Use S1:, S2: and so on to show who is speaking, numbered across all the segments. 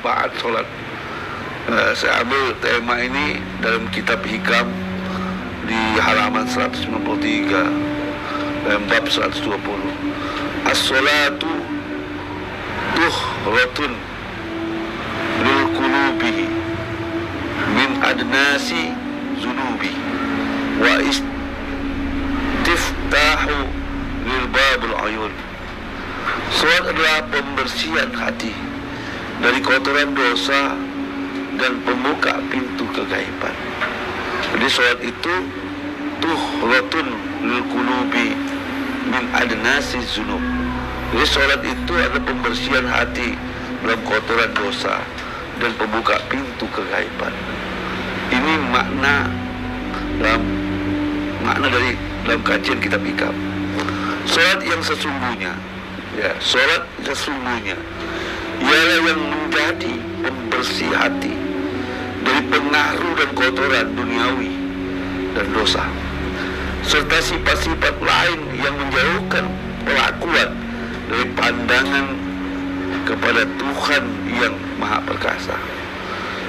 S1: manfaat sholat. Saya ambil tema ini dalam kitab Hikam di halaman 193 dalam bab 120. As-sholatu tuhratun lil qulubi min adnasi zunubi wa istiftahu lil babul ayun. Salat adalah pembersihan hati dari kotoran dosa dan pembuka pintu kegaiban. Jadi salat itu tuhratun lil qulubi min adnasi zunub. Jadi salat itu adalah pembersihan hati dalam kotoran dosa dan pembuka pintu kegaiban. Ini makna dari dalam kajian kitab Hikam. Salat yang sesungguhnya, salat sesungguhnya ialah yang menjadi pembersih hati dari pengaruh dan kotoran duniawi dan dosa, serta sifat-sifat lain yang menjauhkan pelakuan dari pandangan kepada Tuhan yang Maha Perkasa.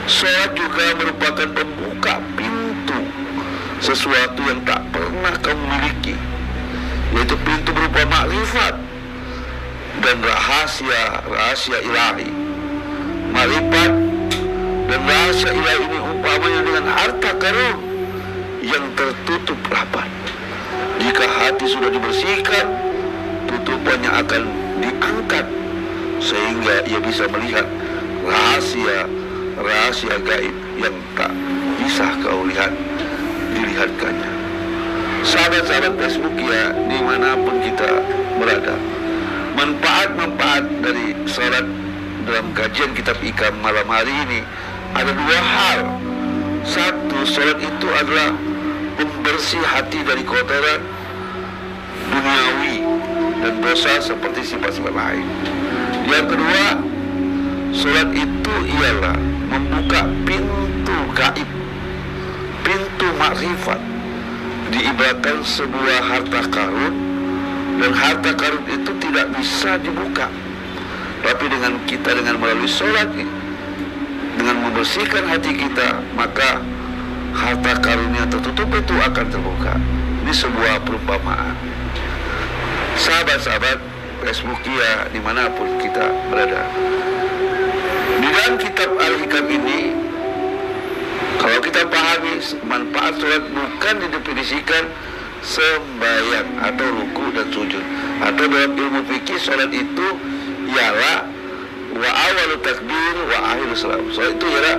S1: Salat juga merupakan pembuka pintu sesuatu yang tak pernah kamu miliki, yaitu pintu berupa makrifat dan rahasia ilahi. Makrifat dan rahasia ilahi ini umpamanya dengan harta karun yang tertutup rapat. Jika hati sudah dibersihkan, tutupannya akan diangkat sehingga ia bisa melihat rahasia gaib yang tak bisa kau dilihatkannya. Sahabat-sahabat Facebook ya, dimanapun kita berada, manfaat dari salat dalam kajian kitab Hikam malam hari ini ada dua hal. Satu, salat itu adalah pembersih hati dari kotoran duniawi dan dosa seperti sifat-sifat lain. Yang kedua, salat itu ialah membuka pintu gaib, pintu makrifat. Diibaratkan sebuah harta karun, dan harta karun itu tidak bisa dibuka, tapi dengan melalui salat, dengan membersihkan hati kita, maka harta karun yang tertutup itu akan terbuka. Ini sebuah perumpamaan. Sahabat-sahabat Facebook ya, dimanapun kita berada, di dalam kitab Al-Hikam ini, kalau kita pahami manfaat salat bukan didefinisikan sembahyang atau ruku dan sujud, atau dalam ilmu fikih salat itu ialah wa awalu takbir wa akhir salam. Salat itu ialah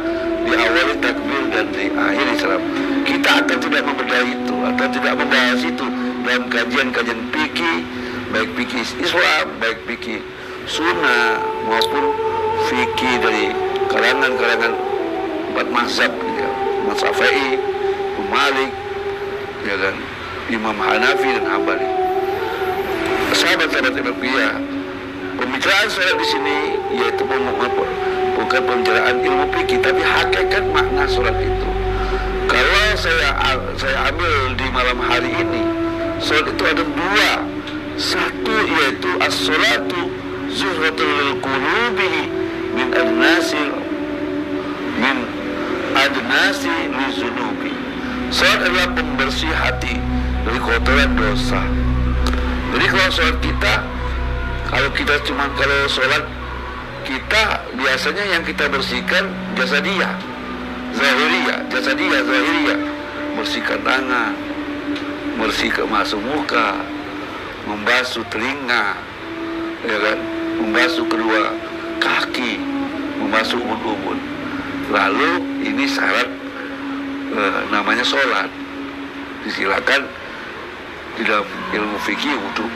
S1: diawali takbir dan diakhiri salam. Kita akan tidak membedah itu atau tidak membahas itu dalam kajian-kajian fikih, baik fikih Islam, baik fikih sunnah maupun fikih dari kalangan empat mazhab, Imam Syafi'i, Imam Malik, Imam Hanafi dan Hambali. Sahabat-sahabat ya, pembicaraan saya di sini yaitu bukan pembicaraan ilmu fikih, tapi hakikat makna salat itu. Kalau saya ambil di malam hari ini, salat itu ada dua. Satu yaitu as-salatu zuhratul lil qulubi min adnasi lizunubi. Salat adalah pembersih hati dari kotoran dosa. Jadi kalau salat kita, kalau salat kita biasanya yang kita bersihkan jasadiyah, zahiriyah, bersihkan tangan, bersihkan masuk muka, membasuh telinga, membasuh kedua kaki, membasuh ubun-ubun. Lalu ini syarat namanya sholat. Disilakan di dalam ilmu fikih wudu.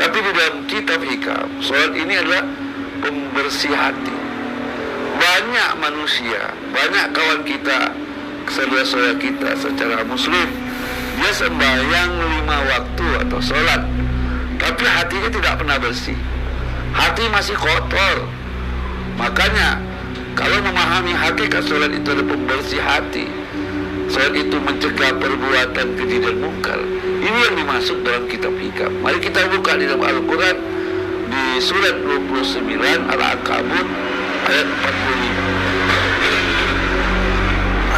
S1: Tapi di dalam kitab Hikam, sholat ini adalah pembersih hati. Banyak manusia, banyak kawan kita, saudara-saudara kita secara muslim, dia sembahyang 5 waktu atau sholat, tapi hatinya tidak pernah bersih. Hati masih kotor. Makanya kalau memahami hakikat sholat itu adalah pembersih hati, sholat itu mencegah perbuatan keji dan mungkar. Ini yang dimaksud dalam kitab Hikam. Mari kita buka di dalam Al-Quran di surat 29 Al-Ankabut ayat 45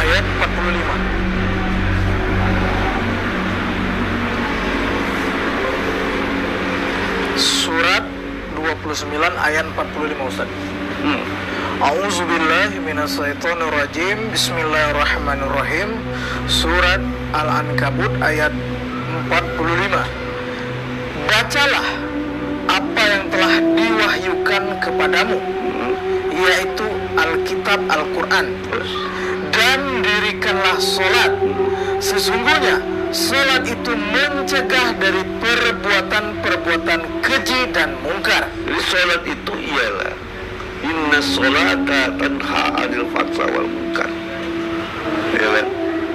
S2: ayat 45. Surat 29 ayat 45 Ustaz. A'udzubillahi minasyaitonirrajim. Bismillahirrahmanirrahim. Surat Al-Ankabut ayat 45. Bacalah apa yang telah diwahyukan kepadamu, yaitu Alkitab Al-Quran, dan dirikanlah sholat. Sesungguhnya sholat itu mencegah dari perbuatan-perbuatan keji dan mungkar.
S1: Jadi sholat itu ialah inna sholata tanha anil fahsya wal munkar. Ya kan?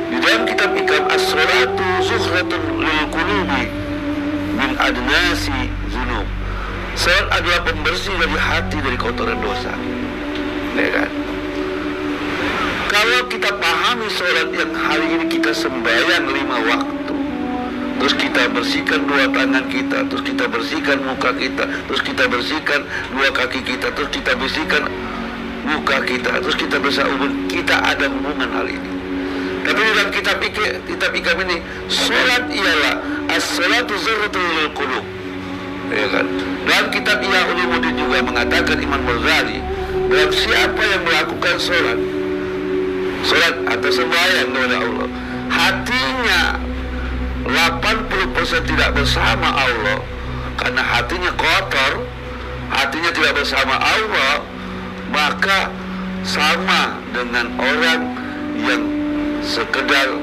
S1: Di dalam kitab Hikam as-sholatu zuhratun lil qulubi min adnasi zunub. Sholat adalah pembersih dari hati dari kotoran dosa. Ya kan? Kalau kita pahami sholat yang hari ini kita sembahyang 5 waktu, terus kita bersihkan 2 tangan kita, terus kita bersihkan muka kita, terus kita bersihkan 2 kaki kita, terus kita bersihkan muka kita, terus kita kita ada hubungan hal ini. Tapi dalam kitab Hikam ini, sholat ialah as-sholatu zurratul lil qulub. Ya kan? Dalam kitab Ihya Ulumuddin juga mengatakan Imam Ghazali, bahwa siapa yang melakukan sholat atau sembahyang kepada Allah, hatinya 80% tidak bersama Allah, karena hatinya kotor, hatinya tidak bersama Allah, maka sama dengan orang yang sekedar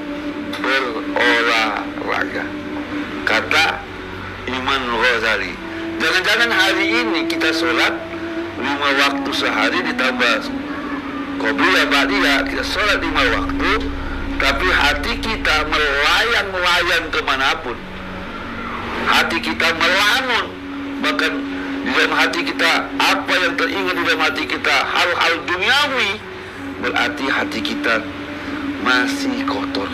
S1: berolahraga, kata Imam Ghazali. Jangan-jangan hari ini kita sholat 5 waktu sehari ditambah qobliyah ba'diyah, kita sholat 5 waktu, tapi hati kita melayang kemanapun. Hati kita melamun, bahkan di dalam hati kita, apa yang teringat di dalam hati kita hal-hal duniawi, berarti hati kita masih kotor,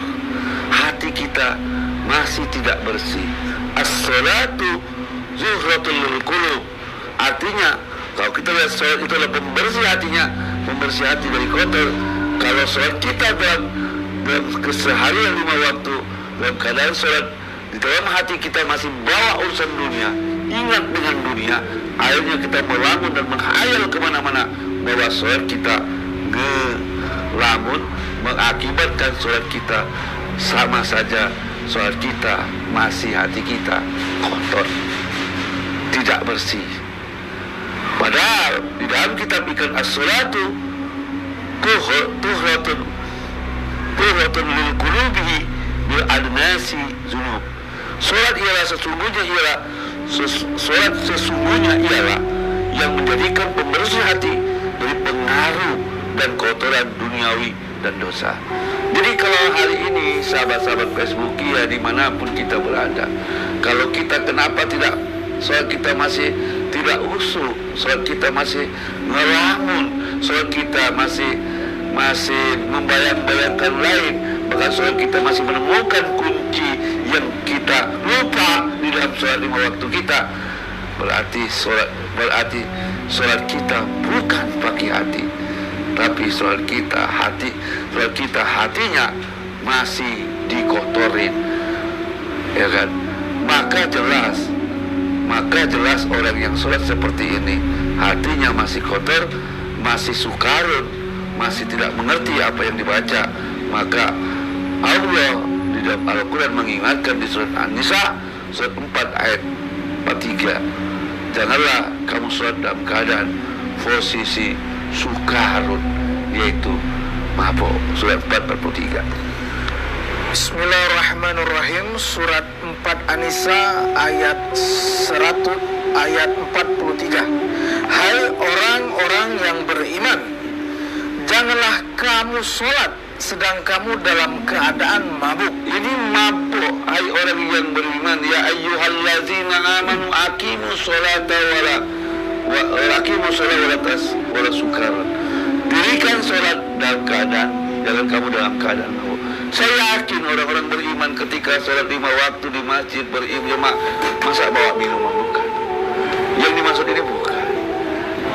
S1: hati kita masih tidak bersih. As-salatu zuhratul lil qulub. Artinya, kalau kita lihat sholat itu adalah pembersih hatinya, pembersih hati dari kotor. Kalau sholat kita dalam keseharian 5 waktu, dalam keadaan sholat, di dalam hati kita masih bawa urusan dunia, ingat dengan dunia, akhirnya kita melamun dan menghayal kemana-mana, bahwa sholat kita ngelamun, mengakibatkan sholat kita sama saja sholat kita masih hati kita kotor, tidak bersih. Padahal di dalam kitab Hikam as-sholatu tuhratun lil qulubi bil adnasi zunub. Sholat sesungguhnya ialah yang menjadikan pembersih hati dari pengaruh dan kotoran duniawi dan dosa. Jadi kalau hari ini sahabat-sahabat Facebook ya, dimanapun kita berada, kalau kita kenapa tidak sholat kita masih tidak usuh, sholat kita masih ngelamun, sholat kita masih membayang-bayangkan lain, bahkan sholat kita masih menemukan kunci yang kita lupa di dalam sholat 5 waktu kita, berarti sholat kita bukan pakai hati, tapi sholat kita hatinya masih dikotorin, ya kan? Maka jelas orang yang sholat seperti ini hatinya masih kotor, masih sukarun, masih tidak mengerti apa yang dibaca. Maka Allah di dalam Al-Quran mengingatkan di surat An-Nisa surat 4 ayat 43, janganlah kamu sholat dalam keadaan posisi sukarun, yaitu mabuk. Surat 4:43.
S2: Bismillahirrahmanirrahim. Surat 4 An-Nisa ayat 43. Hai orang-orang yang beriman, janganlah kamu sholat sedang kamu dalam keadaan mabuk.
S1: Ini mabuk, hai orang yang beriman, ya ayyuhallazina amanu aqimus sholata wala sukaran. Dirikan sholat dalam keadaan, jangan kamu dalam keadaan mabuk. Saya yakin orang-orang beriman ketika sholat 5 waktu di masjid berjamaah, masa bawa minuman? Bukan. Yang dimaksud ini bukan.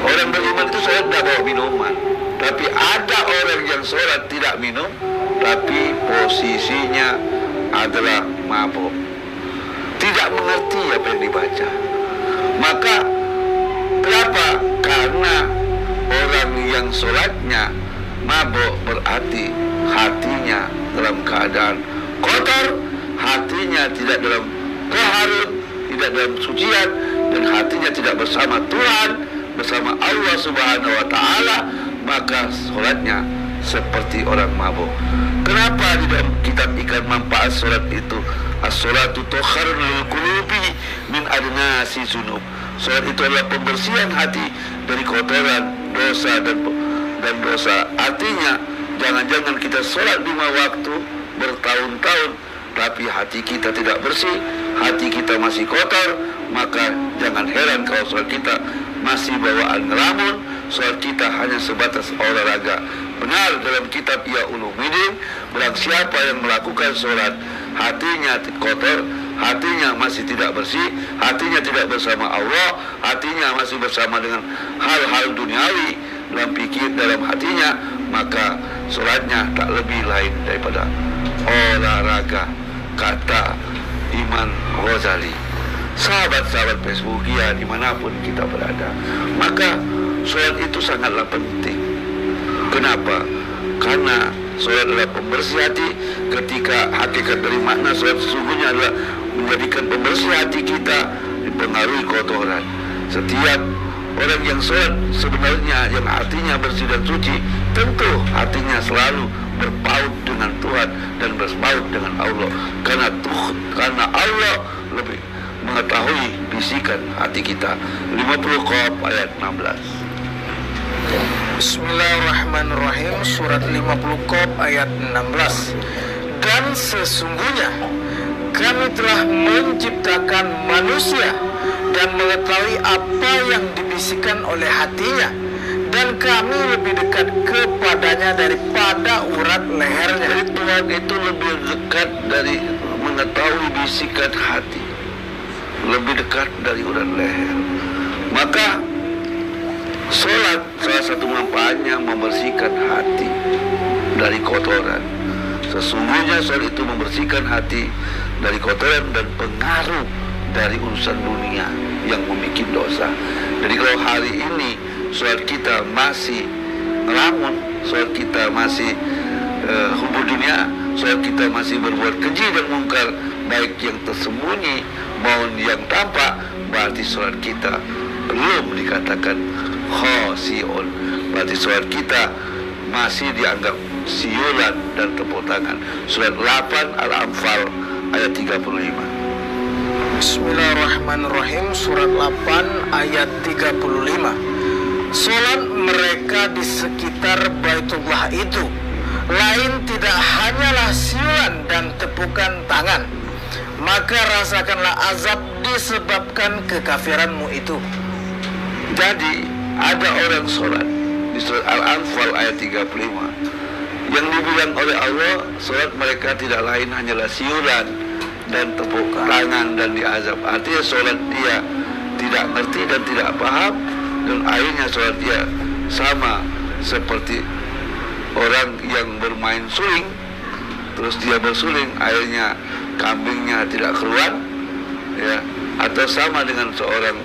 S1: Orang beriman itu sholat tidak bawa minuman, Tapi ada orang yang sholat tidak minum, tapi posisinya adalah mabuk, tidak mengerti apa yang dibaca. Maka kenapa? Karena orang yang sholatnya mabuk berarti hatinya dalam keadaan kotor, hatinya tidak dalam taharut, tidak dalam sucian, dan hatinya tidak bersama Tuhan, bersama Allah Subhanahu wa Ta'ala, maka sholatnya seperti orang mabuk. Kenapa di dalam kitab ikan manfaat sholat itu as-sholatu tukharun lil qulubi min adnasi zunub. Sholat itu adalah pembersihan hati dari kotoran, dosa dan dosa. Artinya jangan-jangan kita sholat 5 waktu bertahun-tahun, tapi hati kita tidak bersih, hati kita masih kotor, maka jangan heran kalau sholat kita masih bawaan ngelamun, sholat kita hanya sebatas olahraga. Benar dalam kitab Ya Ulumuddin, barang siapa yang melakukan sholat hatinya kotor, hatinya masih tidak bersih, hatinya tidak bersama Allah, hatinya masih bersama dengan hal-hal duniawi dalam hatinya, maka sholatnya tak lebih lain daripada olahraga, kata Imam Ghazali. Sahabat-sahabat Facebookia dimanapun kita berada, maka sholat itu sangatlah penting. Kenapa? Karena sholat adalah pembersih hati. Ketika hakikat dari makna sholat sesungguhnya adalah menjadikan pembersih hati kita dipengaruhi kotoran. Setiap orang yang sholat sebenarnya yang hatinya bersih dan suci, tentu hatinya selalu berpaut dengan Tuhan dan berpaut dengan Allah. Karena Allah lebih mengetahui bisikan hati kita. 50 Qaf ayat 16.
S2: Bismillahirrahmanirrahim. Surat 50 Qaf ayat 16. Dan sesungguhnya kami telah menciptakan manusia dan mengetahui apa yang dibisikkan oleh hatinya, dan kami lebih dekat kepadanya daripada urat lehernya.
S1: Jadi Tuhan itu lebih dekat dari mengetahui bisikan hati, lebih dekat dari urat leher. Maka sholat salah satu manfaatnya membersihkan hati dari kotoran. Sesungguhnya sholat itu membersihkan hati dari kotoran dan pengaruh dari urusan dunia yang membuat dosa. Jadi kalau hari ini sholat kita masih ngelamun, sholat kita masih hubur dunia, sholat kita masih berbuat keji dan mungkar, baik yang tersembunyi maupun yang tampak, berarti sholat kita belum dikatakan khosiun. Berarti sholat kita masih dianggap siulan dan tepuk tangan. Surat 8 Al-Anfal ayat 35.
S2: Bismillahirrahmanirrahim. Surat 8 ayat 35. Sholat mereka di sekitar Baitullah itu lain tidak hanyalah siulan dan tepukan tangan, maka rasakanlah azab disebabkan kekafiranmu itu.
S1: Jadi ada orang sholat di surat Al-Anfal ayat 35 yang dibilang oleh Allah, sholat mereka tidak lain hanyalah siulan dan tepuk tangan dan diazab. Artinya sholat dia tidak ngerti dan tidak paham, dan akhirnya sholat dia sama seperti orang yang bermain suling, terus dia bersuling, akhirnya kambingnya tidak keluar, ya. Atau sama dengan seorang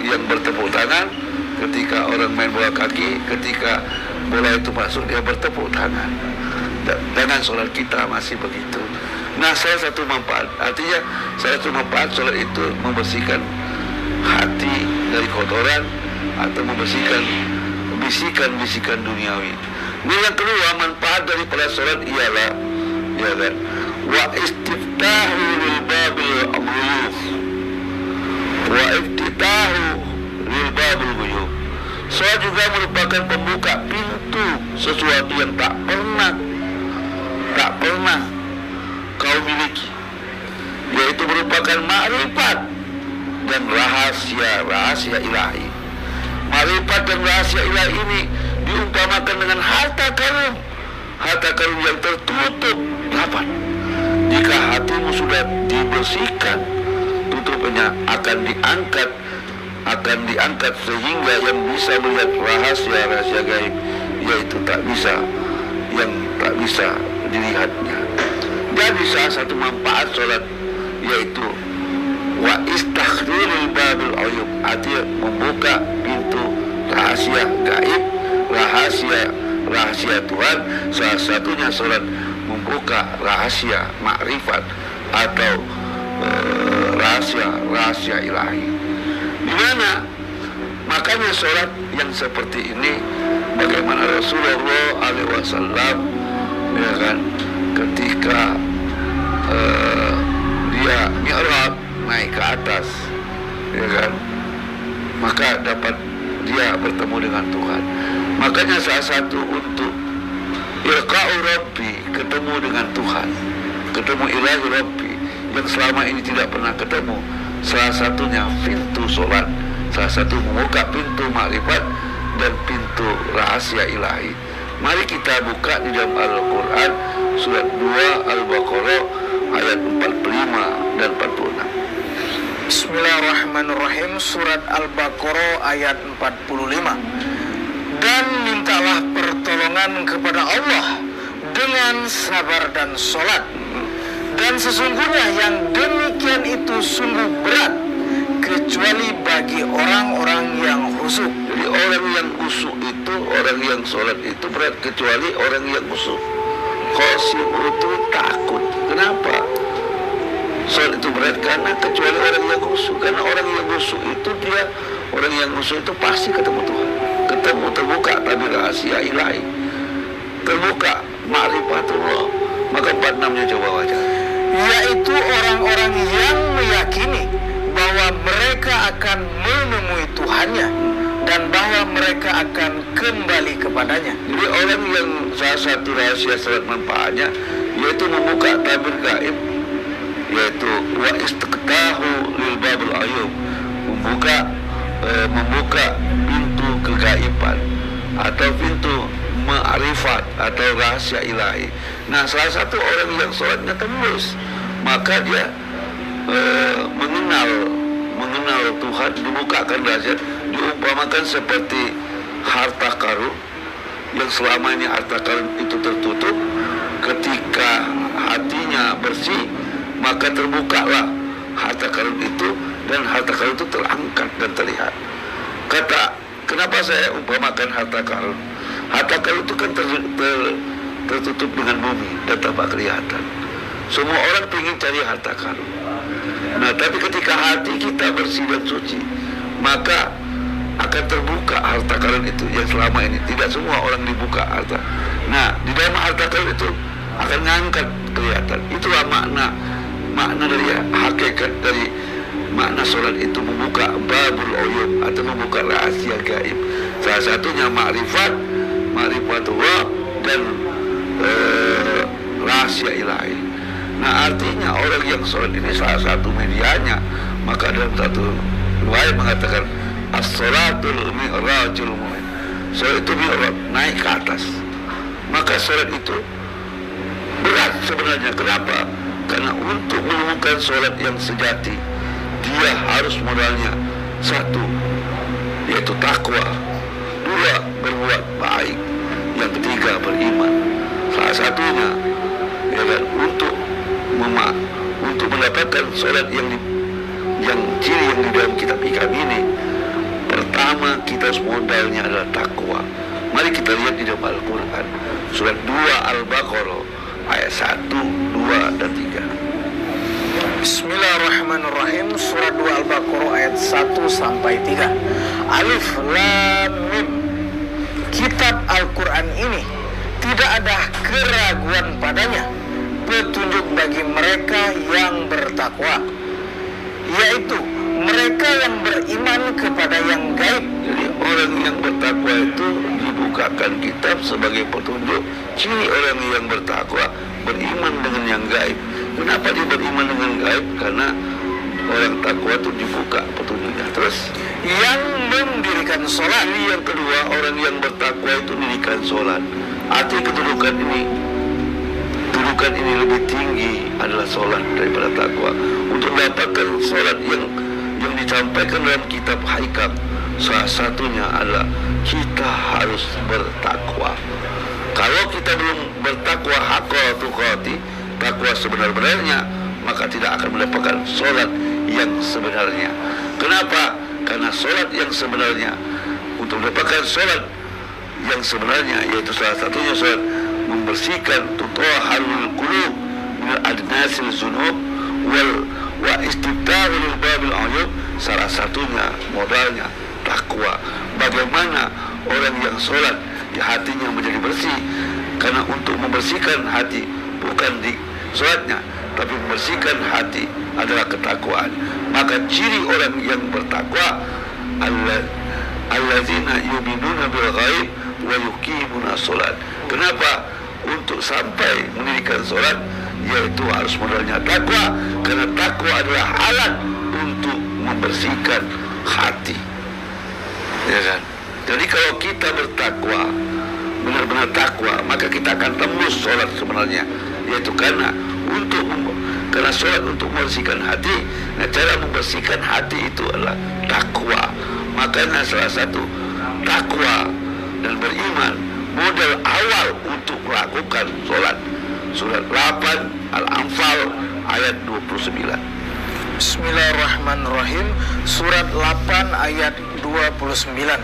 S1: yang bertepuk tangan ketika orang main bola kaki, ketika bola itu masuk dia bertepuk tangan. Dengan sholat kita masih begitu. Nah, salah satu manfaat, artinya salah satu manfaat sholat itu membersihkan hati dari kotoran atau membersihkan bisikan-bisikan duniawi. Ini yang kedua, manfaat daripada sholat ialah, ya kan, wa istiftahu lil babil ghuyub, wa iftitahu lil babil ghuyub. Sholat juga merupakan pembuka pintu sesuatu yang tak pernah kau miliki, yaitu merupakan makrifat dan rahasia ilahi. Makrifat dan rahasia ilahi ini diumpamakan dengan harta karun yang tertutup rapat. Jika hatimu sudah dibersihkan, tutupnya akan diangkat akan diangkat sehingga yang bisa melihat rahasia-rahasia gaib yaitu tak bisa dilihatnya. Jadi salah satu manfaat sholat yaitu wa istakhriril babil uyub, artinya membuka pintu rahasia gaib, rahasia Tuhan. Salah satunya sholat membuka rahasia makrifat atau rahasia ilahi. Di mana makanya sholat yang seperti ini, bagaimana Rasulullah SAW ya kan, ketika dia mi'raj naik ke atas ya kan, maka dapat dia bertemu dengan Tuhan. Makanya salah satu untuk ilqa'u Rabbi, ketemu dengan Tuhan, ketemu ilahi Rabbi yang selama ini tidak pernah ketemu, salah satunya pintu sholat, salah satu membuka pintu makrifat dan pintu rahasia ilahi. Mari kita buka di dalam Al-Quran surat 2 Al-Baqarah ayat 45 dan 46.
S2: Bismillahirrahmanirrahim. Surat Al-Baqarah ayat 45. Dan mintalah pertolongan kepada Allah dengan sabar dan sholat, dan sesungguhnya yang demikian itu sungguh berat kecuali bagi orang-orang yang khusyuk.
S1: Jadi orang yang khusyuk itu, orang yang sholat itu berat kecuali orang yang khusyuk. Khusyuk itu takut. Kenapa? Sholat itu berat karena kecuali orang yang khusyuk. Karena orang yang khusyuk itu orang yang khusyuk itu pasti ketemu Tuhan. Ketemu, terbuka tabir rahasia ilahi, terbuka ma'rifatullah. Maka 46-nya coba baca.
S2: Yaitu orang-orang yang meyakini bahwa mereka akan menemui Tuhannya dan bahwa mereka akan kembali kepadanya.
S1: Jadi orang yang salah satu rahasia sholat manfaatnya yaitu membuka tabir gaib, yaitu wa istiqtahu lil babil uyub, membuka pintu kegaiban atau pintu ma'rifat atau rahasia ilahi. Nah, salah satu orang yang sholatnya tembus, maka dia mengenal Tuhan, dibukakan rahasia, diumpamakan seperti harta karun yang selama ini harta karun itu tertutup. Ketika hatinya bersih, maka terbukalah harta karun itu, dan harta karun itu terangkat dan terlihat. Kenapa saya umpamakan harta karun? Harta karun itu kan tertutup dengan bumi dan tampak kelihatan. Semua orang ingin cari harta karun. Nah, tapi ketika hati kita bersih dan suci, maka akan terbuka harta karun itu yang selama ini tidak semua orang dibuka harta. Nah, di dalam harta karun itu akan ngangkat kelihatan. Itulah makna dari hakikat dari makna sholat itu, membuka babul uyub atau membuka rahasia gaib. Salah satunya ma'rifatullah dan rahasia ilahi. Nah, artinya orang yang sholat ini salah satu medianya. Maka dalam satu riwayat mengatakan as-sholatul mi'rajul mu'min, sholat itu mi'raj, naik ke atas. Maka sholat itu berat sebenarnya. Kenapa? Karena untuk menemukan sholat yang sejati, dia harus modalnya satu, yaitu takwa, dua, berbuat baik, yang ketiga beriman. Salah satunya ya kan, untuk mendapatkan sholat yang ciri yang di dalam kitab hikam ini, pertama kita harus modalnya adalah takwa. Mari kita lihat di dalam Al-Quran surat 2 Al-Baqarah ayat 1, 2, dan 3.
S2: Bismillahirrahmanirrahim. Surat 2 Al-Baqarah ayat 1 sampai 3. Alif Lam Mim. Kitab Al-Quran ini tidak ada keraguan padanya, petunjuk bagi mereka yang bertakwa, yaitu mereka yang beriman kepada yang gaib.
S1: Jadi orang yang bertakwa itu dibukakan kitab sebagai petunjuk. Ciri orang yang bertakwa beriman dengan yang gaib. Kenapa dia beriman dengan gaib? Karena orang takwa itu dibuka petunjuknya. Terus
S2: yang mendirikan sholat.
S1: Ini yang kedua, orang yang bertakwa itu mendirikan sholat. Arti kedudukan ini lebih tinggi adalah sholat daripada takwa. Untuk mendapatkan sholat yang disampaikan dalam kitab Hikam, salah satunya adalah kita harus bertakwa. Kalau kita belum bertakwa haqqa tuqati, takwa sebenar-benarnya, maka tidak akan mendapatkan solat yang sebenarnya. Kenapa? Karena solat yang sebenarnya, untuk mendapatkan solat yang sebenarnya, yaitu salah satunya solat membersihkan tutahharul qulub min adnasil zunub wa istibdalul babil ayub, salah satunya modalnya takwa. Bagaimana orang yang solat di hatinya menjadi bersih? Karena untuk membersihkan hati bukan di solatnya, tapi membersihkan hati adalah ketakwaan. Maka ciri orang yang bertakwa alladzina yu'minuna bil ghaib wa yuqimuna sholat. Kenapa? Untuk sampai mendirikan sholat, yaitu harus modalnya takwa, karena takwa adalah alat untuk membersihkan hati, ya kan? Jadi kalau kita bertakwa, benar-benar takwa, maka kita akan tembus sholat sebenarnya, yaitu karena sholat untuk membersihkan hati. Nah, cara membersihkan hati itu adalah takwa. Makanya salah satu takwa dan beriman modal awal untuk melakukan sholat. Surat 8 Al-Anfal ayat 29.
S2: Bismillahirrahmanirrahim. Surat 8 ayat 29.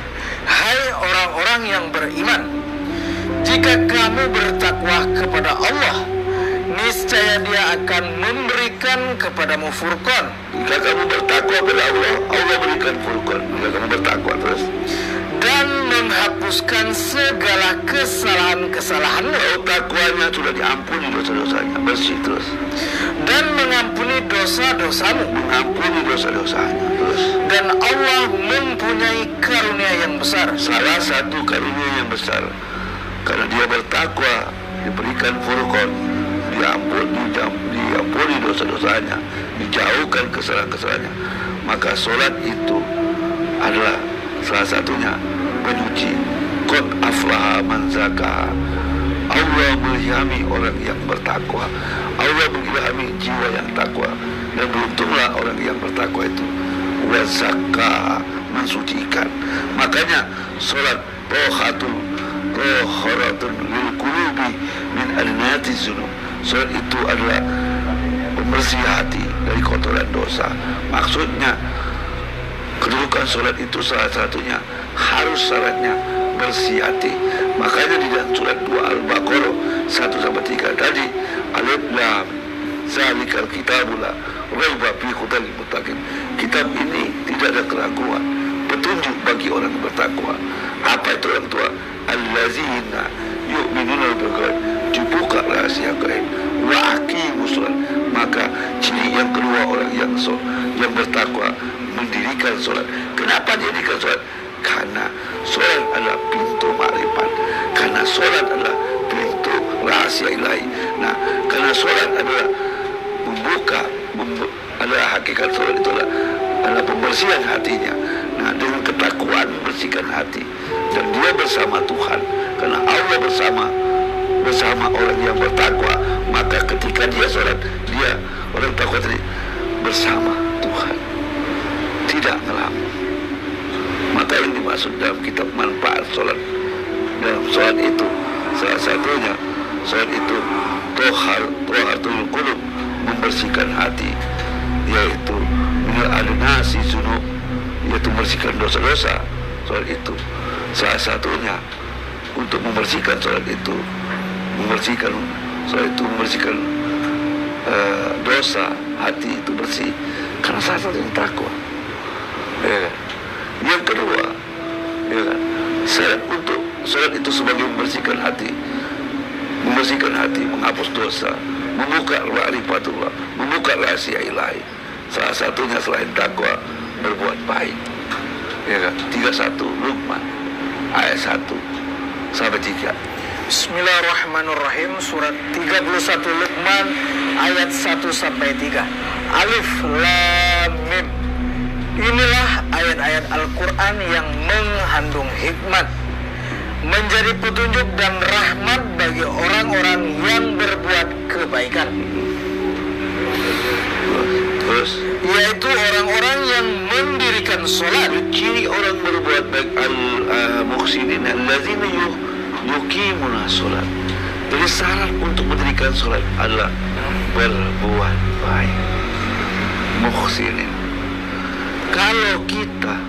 S2: Hai orang-orang yang beriman, jika kamu bertakwa kepada Allah, niscaya Dia akan memberikan kepadamu furqan.
S1: Jika kamu bertakwa kepada Allah, Allah berikan furqan. Jika kamu bertakwa terus,
S2: dan menghapuskan segala kesalahan-kesalahanmu.
S1: kalau takwanya sudah diampuni dosa-dosanya, bersih terus.
S2: Dan mengampuni dosa-dosamu.
S1: Mengampuni dosa-dosanya terus.
S2: Dan Allah mempunyai karunia yang besar.
S1: Salah satu karunia yang besar, karena dia bertakwa, diberikan furqan, diampuni dosa-dosanya, dijauhkan kesalahan-kesalahannya. Maka solat itu adalah salah satunya menyuci. Qad aflaha man zakaha. Allah mengilhami orang yang bertakwa. Allah mengilhami jiwa yang takwa. Dan beruntunglah orang yang bertakwa itu. Wa zakkaha, mensucikan. Makanya solat rohatun lil qulubi min alnati zunub. Solat itu adalah pembersih hati dari kotoran dosa. Maksudnya kedudukan solat itu salah satunya harus syaratnya bersih hati. Makanya di dalam surat 2 Al-Baqarah 1-3 tadi, alif lam zalikal kitabul la raiba fihi hudal lil muttaqin. Kitab ini tidak ada keraguan, petunjuk bagi orang yang bertakwa. Apa itu orang tua? Allazina yu'minuna bil ghaib, dibuka rahasia gaib, wa aqimus shalah. Maka ciri yang kedua orang yang bertakwa, mendirikan sholat. Kenapa didirikan sholat? Karena sholat adalah pintu makrifat. Karena sholat adalah pintu rahasia ilahi. Nah, karena sholat adalah adalah hakikat sholat itu adalah pembersihan hatinya. Nah, dengan ketakwaan membersihkan hati, dan dia bersama Tuhan. Karena Allah bersama orang yang bertakwa. Maka ketika dia sholat, dia orang takwa tadi bersama Tuhan, tidak ngelamun. Maka yang dimaksud dalam kitab manfaat sholat, dalam sholat itu salah satunya sholat itu tohatul qulub, membersihkan hati, yaitu minal adnasi zunub, yaitu membersihkan dosa-dosa. Sholat itu salah satunya untuk membersihkan sholat itu, membersihkan dosa, hati itu bersih karena salah satunya takwa, ya kan? Yang kedua, ya kan, syarat untuk sholat itu sebagai membersihkan hati, menghapus dosa, membuka ma'rifatullah, membuka rahasia ilahi. Salah satunya selain takwa, berbuat baik, ya kan? 31 Luqman ayat 1-3.
S2: Bismillahirrahmanirrahim. Surat 31 Luqman ayat 1-3. Alif lam mim. Inilah ayat-ayat Al-Quran yang mengandung hikmat, menjadi petunjuk dan rahmat bagi orang-orang yang berbuat kebaikan.
S1: Terus,
S2: yaitu orang-orang yang mendirikan sholat.
S1: ciri orang berbuat baik al-muhsinin alladzina yuqimuna sholat. Jadi syarat untuk mendirikan sholat adalah berbuat baik. Muhsinin. Kalau kita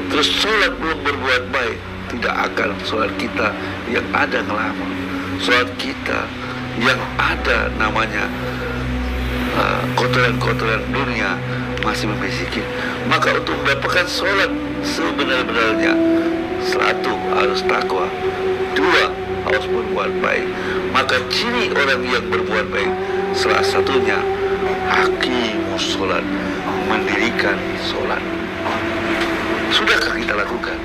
S1: terus sholat belum berbuat baik, tidak akan sholat kita yang ada ngelamun. Sholat kita yang ada namanya kotoran-kotoran dunia masih membisikin. Maka untuk mendapatkan sholat sebenar-benarnya, satu harus takwa, dua harus berbuat baik. Maka ciri orang yang berbuat baik salah satunya hakimus sholat, mendirikan sholat. Sudahkah kita lakukan?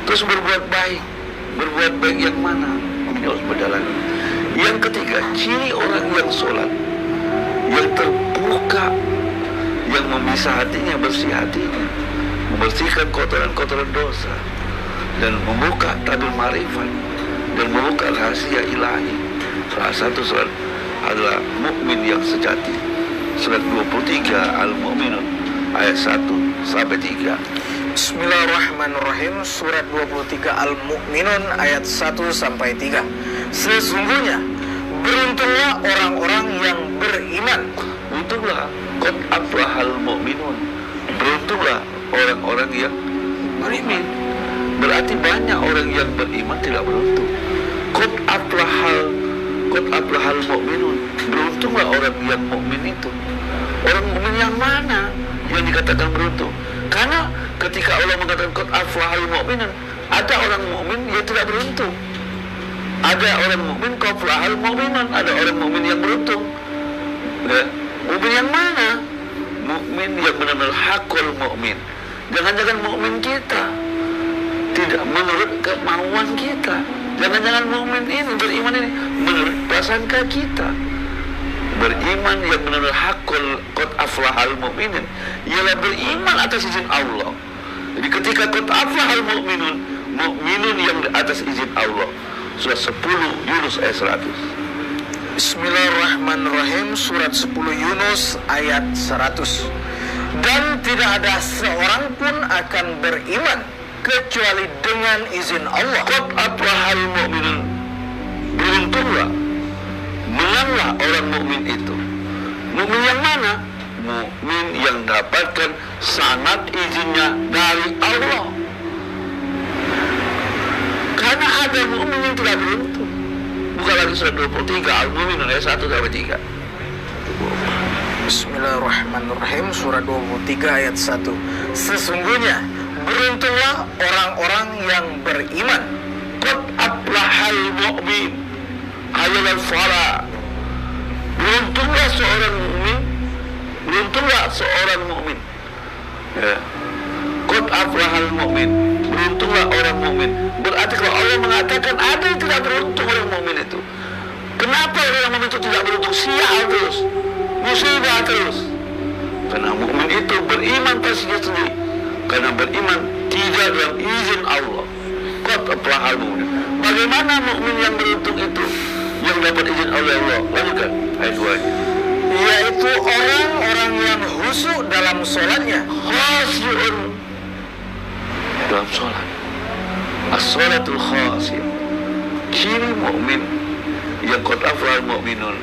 S1: Terus berbuat baik yang mana? Ini harus berjalan. Yang ketiga, ciri orang yang sholat, yang terbuka, yang memisah hatinya, bersih hatinya, membersihkan kotoran-kotoran dosa, dan membuka tabir marifat, dan membuka rahasia ilahi. Salah satu surat adalah mukmin yang sejati. Surat 23 Al-Mu'minun ayat 1 sampai 3.
S2: Bismillahirrahmanirrahim. Surat 23 Al-Mu'minun ayat 1 sampai 3. Sesungguhnya beruntunglah orang-orang yang beriman.
S1: Beruntunglah qad aflahal mu'minun. Beruntunglah orang-orang yang beriman. Berarti banyak orang yang beriman tidak beruntung. Qad aflahal mu'minun. Beruntunglah orang yang mukmin itu. Orang mukmin yang mana yang dikatakan beruntung? Karena ketika Allah mengatakan qad aflahal mu'minun, ada orang mukmin yang tidak beruntung. Ada orang mukmin qad aflahal mu'minun, ada orang mukmin yang beruntung. Ya. Mukmin yang mana? Mukmin yang benar-benar hakul mukmin. Jangan-jangan mukmin kita tidak menurut kemauan kita. Jangan-jangan mukmin ini, beriman ini menurut prasangka kita. Beriman yang benar-benar hakul qad aflahal mu'minin ialah beriman atas izin Allah. Jadi ketika qad aflahal mu'minun yang di atas izin Allah. Surat 10 Yunus ayat 100.
S2: Bismillahirrahmanirrahim. Surat 10 Yunus ayat 100. Dan tidak ada seorang pun akan beriman kecuali dengan izin Allah.
S1: Qad aflahal mu'minun. Beruntunglah, menanglah orang mukmin itu. Mukmin yang mana? Mukmin yang dapatkan sanad izinnya dari Allah. Karena ada mukmin yang tidak beruntung. Buka lagi surat 23 Al-Mu'minun ayat 1 sampai 3.
S2: Bismillahirrahmanirrahim. Surat 23 ayat 1. Sesungguhnya beruntunglah orang-orang yang beriman.
S1: Qad aflahal mu'min ayat al-falah. Beruntunglah seorang mukmin. Beruntunglah seorang mukmin. Ya. Qad aflahal mu'min. Beruntunglah orang mukmin. Berarti kalau Allah mengatakan ada yang tidak beruntung orang mukmin itu. Kenapa orang mukmin itu tidak beruntung? Sial terus, musibah terus. Karena mukmin itu beriman pastinya sendiri. Karena beriman tidak dalam izin Allah. Qad aflahal mu'min. Bagaimana mukmin yang beruntung itu? Yang dapat izin oleh Allah. Lanjutkan ayat 2-nya.
S2: Yaitu orang-orang yang khusyuk dalam sholatnya.
S1: Khasyu'un dalam sholat. As-sholatul khasyu'un. Ciri mukmin yang qad aflahal mu'minun,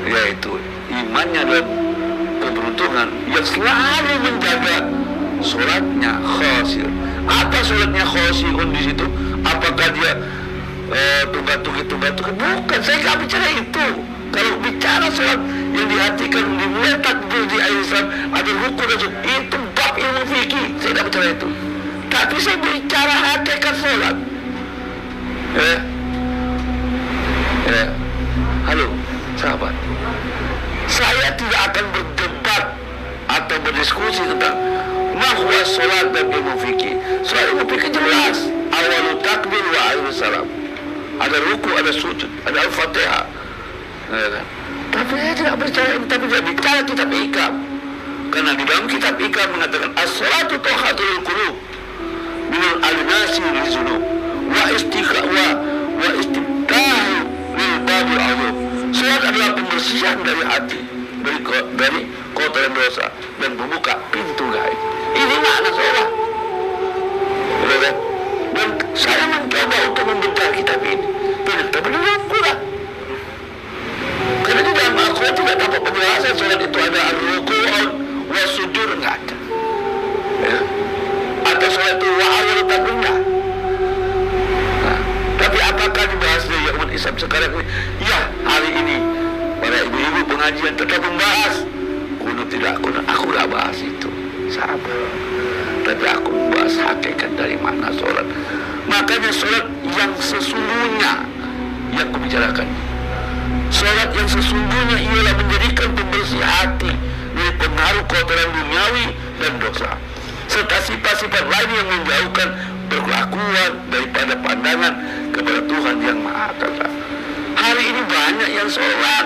S1: yaitu imannya dan keberuntungan yang selalu menjaga sholatnya khasyu'un. Apa sholatnya khasyu'un di situ? Apakah dia tunggat-tunggat? Bukan, saya nggak bicara itu. Kalau bicara sholat yang dihatikan dimulai takbir di ayat Islam ada rukun dan sujud, itu bab ilmu fikih. Saya nggak bicara itu. Tapi saya bicara hakikat sholat. Halo, sahabat. Saya tidak akan berdebat atau berdiskusi tentang mahwa sholat dan ilmu fikih. Sholat ilmu fikih jelas. Awalu takbir wa akhiru salam. Ada ruku, ada sujud, ada al-fatihah. Tapi saya tidak percaya, tapi tidak bicara kitab Ihkam. Karena di dalam kitab Ihkam mengatakan as-salatu tuhatul qulub minal al-nasi lizunub wa istibtahu lil babil azab. Salat adalah pembersihan dari hati, dari kotoran dosa dan membuka pintu gaib. Ini makna sholat. Benar? Dan saya mencoba untuk membaca kitab ini. Ternyata benar kurang. Karena di dalam Al-Quran tidak dapat penjelasan sholat itu ada al-ruku'un wa sujud, enggak ada. Ya. Atau sholat itu wa'awal takbirnya. Nah, tapi apakah dibahas di umat Islam sekarang ini? Ya, hari ini para ibu-ibu pengajian tetap membahas. Kuno tidak, kuno aku tidak bahas itu. Sabar. Tapi aku membahas hakikat dari makna sholat. Makanya sholat yang sesungguhnya yang kubicarakan. Sholat yang sesungguhnya ialah menjadikan pembersih hati dari pengaruh kotoran duniawi dan dosa, serta sifat-sifat lain yang menjauhkan perlakuan daripada pandangan kepada Tuhan yang Maha Esa. Hari ini banyak yang sholat,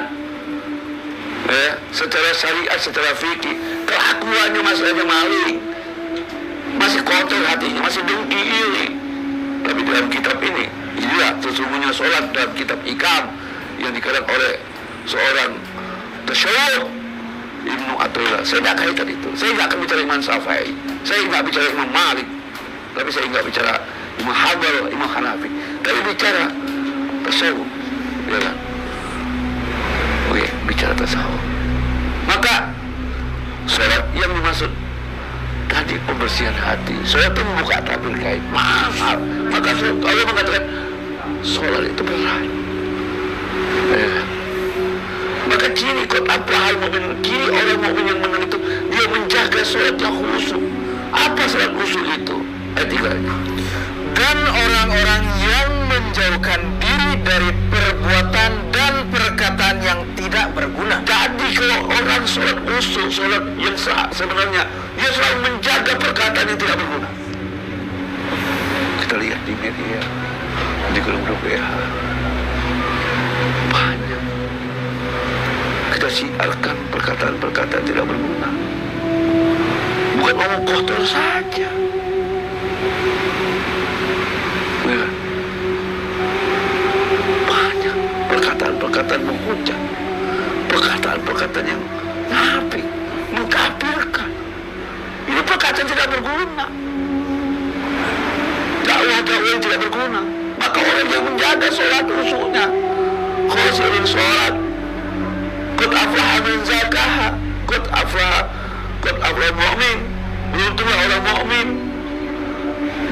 S1: secara syariat, secara fikih, kelakuannya masih ada maling, masih kotor hatinya, masih dengki iri. Tapi dalam kitab ini, inilah sesungguhnya sholat dalam kitab Ikam yang dikarang oleh seorang tasyawuf Ibnu Athaillah. Saya tidak kaitan itu. Saya tidak akan bicara Imam Syafi'i, saya tidak bicara Imam Malik, tapi saya tidak bicara Imam Hanbal, Imam Hanafi, tapi bicara tasawuf, ya kan? Oke, bicara tasawuf. Maka sholat yang dimaksud tadi pembersihan hati. Sholat itu membuka tabir gaib. Mahal. Maka Allah mengatakan sholat itu berat. Maka ciri kot Abraham mukmin, ciri orang mukmin yang benar itu dia menjaga sholat yang khusyuk. Apa sholat khusyuk itu? Ayat 3.
S2: Dan orang-orang yang menjauhkan diri dari perbuatan dan perkataan yang tidak berguna.
S1: Jadi kalau orang sholat khusyuk, sholat yang sebenarnya dia selalu menjaga perkataan yang tidak berguna. Kita lihat di media, di grup WA, banyak kita siarkan perkataan-perkataan tidak berguna. Bukan ngomong kotor saja. Ya. Banyak perkataan-perkataan menghujat, perkataan-perkataan yang nafik, mengkafirkan. Ini perkataan tidak berguna. Dakwah-dakwah yang tidak berguna. Maka orang yang menjaga sholat khusyuknya, khusyuk sholat, qad aflaha man zakaha, qad aflaha mu'min. Beruntunglah orang mukmin.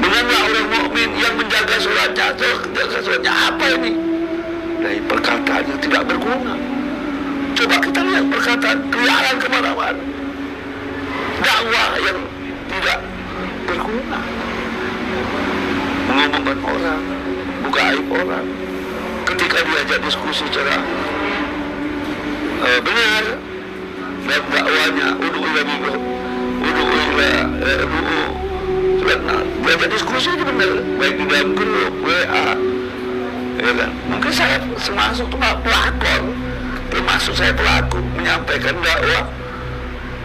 S1: Denganlah orang mukmin yang menjaga sholatnya. Menjaga sholatnya apa ini? Dari perkataan yang tidak berguna. Coba kita lihat perkataan keliaran kemana-mana, dakwah yang tidak berguna, mengomongkan orang, buka aib orang. Ketika diajak diskusi secara benar dan dakwanya diajak diskusi aja benar, baik di dalam grup WA, ya kan? Mungkin saya termasuk pelakon, termasuk saya pelaku menyampaikan dakwah,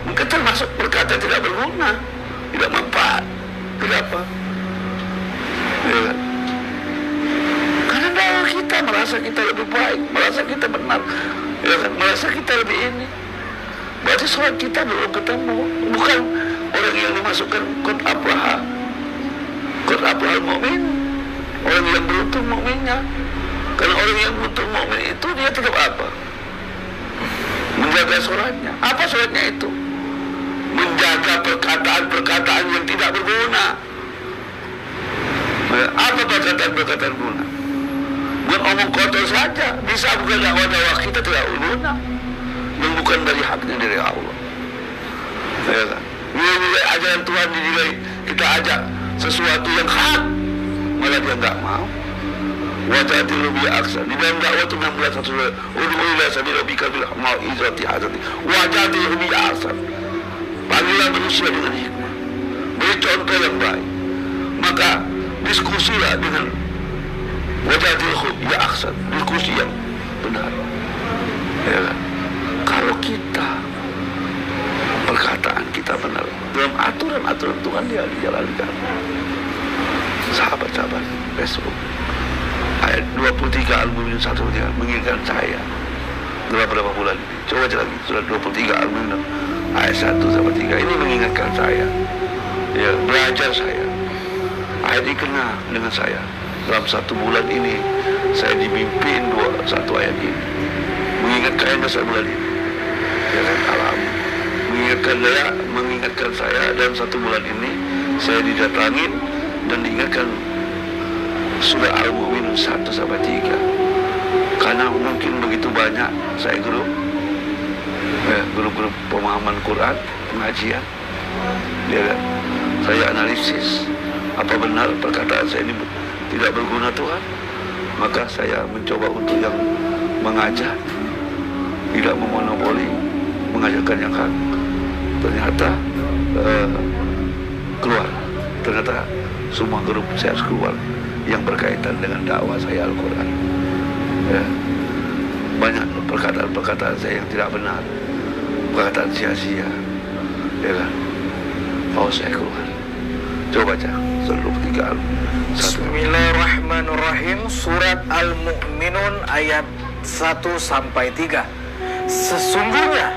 S1: mungkin termasuk perkataan tidak berguna, tidak manfaat. Kenapa? Ya kan? Karena dakwah kita merasa kita lebih baik, merasa kita benar, ya kan? Merasa kita lebih ini. Berarti sholat kita belum ketemu. Bukan orang yang dimasukkan qad aflaha mu'min, orang yang beruntung mukminnya. Karena orang yang beruntung mukmin itu dia tetap apa? Menjaga sholatnya. Apa sholatnya itu? Menjaga perkataan-perkataan yang tidak berguna. Apa perkataan-perkataan guna? Bukan omong kotor saja. Bisa bukan dakwah-dakwah kita tidak berguna, yang bukan dari haknya dari Allah. Ya kan? Nilai ajaran Tuhan dinilai kita ajak sesuatu yang hak, malah dia enggak mau. Wajadil bi aksa. Di dalam dakwah itu 16 surah. Ud'u ila sabil rabbika bil mau'izati hasanah. Wajadil bi aksa. Panggilan manusia dengan hikmah. Beri contoh yang baik. Maka diskusilah dengan wajadil bi aksa. Diskusi yang benar. Ya kan? Kalau kita perkataan kita benar dalam aturan-aturan Tuhan dia dijalankan. Sahabat-sahabat, besok ayat 23 Al-Mu'minun 1 mengingatkan saya dalam beberapa bulan ini. Coba baca lagi surat 23 Al-Mu'minun ayat 1 sampai 3 ini mengingatkan saya, ya, belajar saya. Ayat ini kena dengan saya. Dalam 1 bulan ini saya dimimpiin satu ayat ini, mengingatkan masa bulan ini, ya kan, alam mengingatkan saya dalam 1 bulan ini saya didatangin dan diingatkan surah Al-Mu'minun 1 sampai 3. Karena mungkin begitu banyak saya grup pemahaman Quran, pengajian, ya kan? Saya analisis apa benar perkataan saya ini tidak berguna Tuhan, maka saya mencoba untuk yang mengajar, tidak memonopoli, mengajarkan yang hak. Ternyata keluar, ternyata semua grup saya harus keluar yang berkaitan dengan dakwah saya Al-Quran. Ya. Banyak perkataan saya yang tidak benar, perkataan sia-sia, ya kan? Saya keluar. Coba baca seluruh 3
S2: Bismillahirrahmanirrahim. Surat Al-Mu'minun ayat 1 sampai 3. Sesungguhnya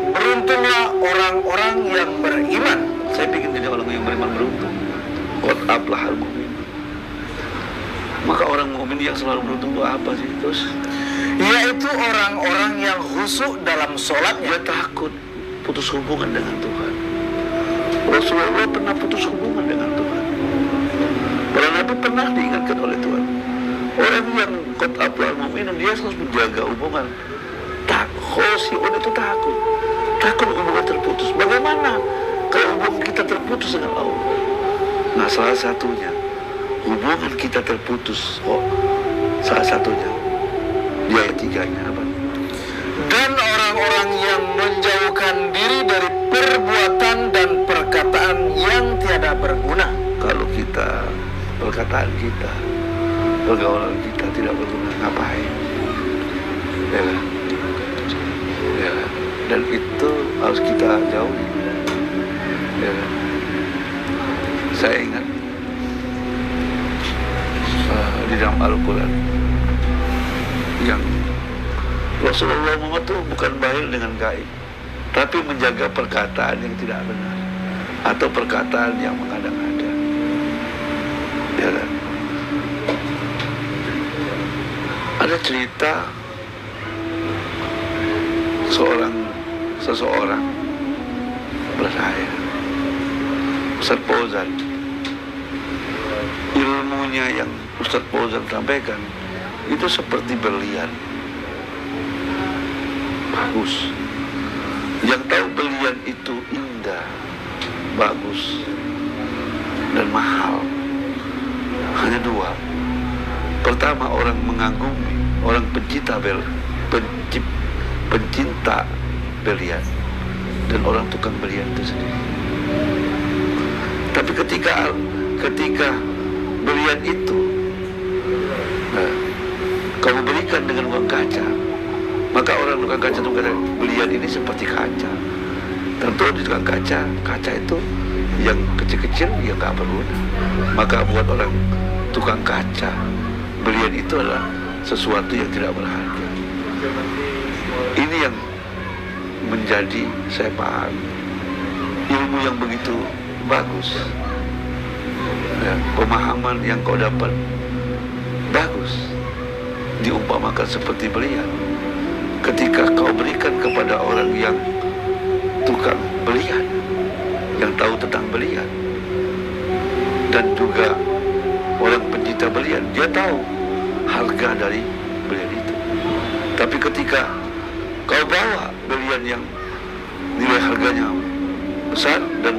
S2: beruntunglah orang-orang yang beriman.
S1: Saya pikir jadi orang yang beriman beruntung. Qad aflahal mu'min. Maka orang mukmin yang selalu beruntung itu apa sih? Terus
S2: yaitu orang-orang yang khusyuk dalam sholatnya.
S1: Dia takut putus hubungan dengan Tuhan. Rasulullah pernah putus hubungan dengan Tuhan. Para Nabi pernah diingatkan oleh Tuhan. Orang yang qad aflahal mu'min, dia harus menjaga hubungan. Khosyi'un itu takut hubungan terputus. Bagaimana kalau hubungan kita terputus dengan Allah? Nah, salah satunya hubungan kita terputus. Salah satunya di ayat 3-nya apa?
S2: Dan orang-orang yang menjauhkan diri dari perbuatan dan perkataan yang tiada berguna.
S1: Kalau perkataan kita, pergaulan kita tidak berguna, ngapain? Ya kan? Ya, dan itu harus kita jauhi. Ya. Saya ingat di dalam Al-Quran yang Rasulullah Muhammad itu bukan bahil dengan gaib, tapi menjaga perkataan yang tidak benar atau perkataan yang mengada-ngada. Ya kan? Ada cerita seseorang bersaya Ustaz Fauzan, ilmunya yang Ustaz Fauzan sampaikan itu seperti berlian, bagus. Yang tahu berlian itu indah, bagus, dan mahal hanya 2. Pertama, orang mengagumi, orang pencinta berlian, dan orang tukang berlian itu sendiri. Tapi ketika berlian itu kamu berikan dengan uang kaca, maka orang tukang kaca itu kata berlian ini seperti kaca. Tentu di tukang kaca itu yang kecil-kecil yang gak berguna. Maka buat orang tukang kaca, berlian itu adalah sesuatu yang tidak berharga. Ini yang menjadi saya paham ilmu yang begitu bagus, ya, pemahaman yang kau dapat bagus, diumpamakan seperti berlian. Ketika kau berikan kepada orang yang tukang berlian, yang tahu tentang berlian, dan juga orang pencinta berlian, dia tahu harga dari berlian itu. Tapi ketika kau bawa berlian yang nilai harganya besar dan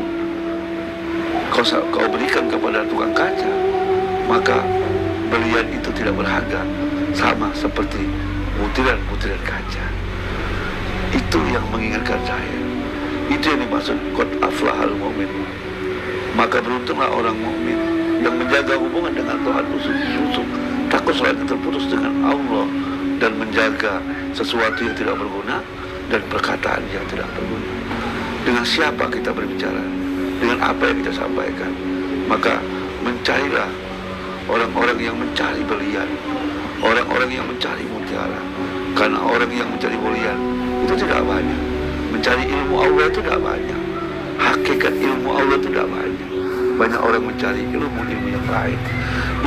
S1: kau berikan kepada tukang kaca, maka berlian itu tidak berharga, sama seperti butiran-butiran kaca. Itu yang mengingatkan saya. Itu yang dimaksud qad aflahal mu'min. Maka beruntunglah orang mukmin yang menjaga hubungan dengan Tuhan khusus, takut sholatnya terputus dengan Allah, dan menjaga sesuatu yang tidak berguna dan perkataan yang tidak berguna. Dengan siapa kita berbicara, dengan apa yang kita sampaikan. Maka mencarilah orang-orang yang mencari berlian, orang-orang yang mencari mutiara. Karena orang yang mencari berlian itu tidak banyak. Mencari ilmu Allah itu tidak banyak. Hakikat ilmu Allah itu tidak banyak. Banyak orang mencari ilmu-ilmu yang lain.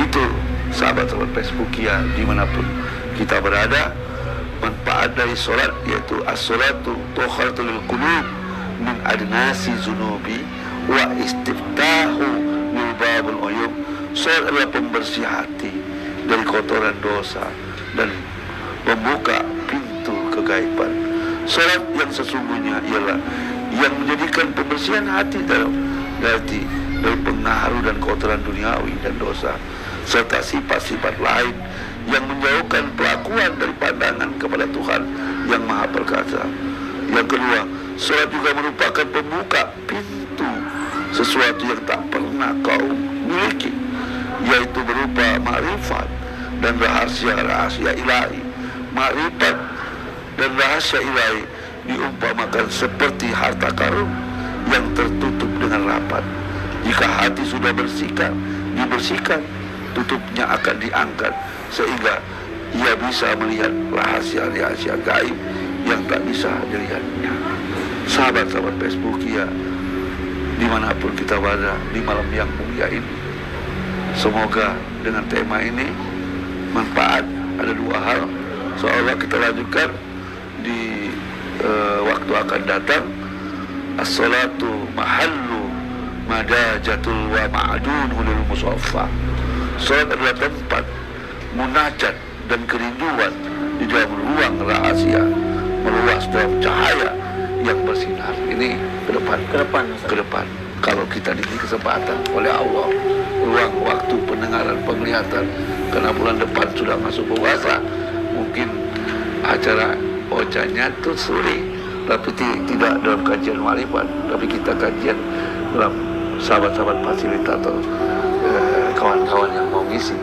S1: Itu sahabat-sahabat Facebookia dimanapun kita berada, manfaat dari solat yaitu as-salatu tukharatul qulub min adnasi zunubi wa istiftahu lil babul uyub. Solat adalah pembersih hati dari kotoran dosa dan membuka pintu kegaiban. Solat yang sesungguhnya ialah yang menjadikan pembersihan hati dari pengaruh dan kotoran duniawi dan dosa, serta sifat-sifat lain yang menjauhkan pelakuan dari pandangan kepada Tuhan yang Maha Perkasa. Yang kedua, solat juga merupakan pembuka pintu sesuatu yang tak pernah kau miliki, yaitu berupa ma'rifat dan rahasia-rahasia ilahi. Ma'rifat dan rahasia ilahi diumpamakan seperti harta karun yang tertutup dengan rapat. Jika hati sudah dibersihkan, tutupnya akan diangkat sehingga ia bisa melihat rahasia-rahasia gaib yang tak bisa dilihatnya. Sahabat-sahabat Facebookia dimanapun kita berada di malam yang mulia ini, semoga dengan tema ini manfaat. Ada dua hal, seolah kita lanjutkan di waktu akan datang. As-salatu mahallu madajatul wa ma'adunul musaffa. Salat adalah tempat munajat dan kerinduan di dalam ruang rahasia, meluas dalam cahaya yang bersinar. Ini ke depan. Kalau kita diberi kesempatan oleh Allah, ruang waktu pendengaran penglihatan, karena bulan depan sudah masuk puasa, mungkin acara ojanya itu sore, tapi tidak dalam kajian ma'rifat, tapi kita kajian dalam sahabat-sahabat fasilitator, kawan-kawan yang mau ngisi.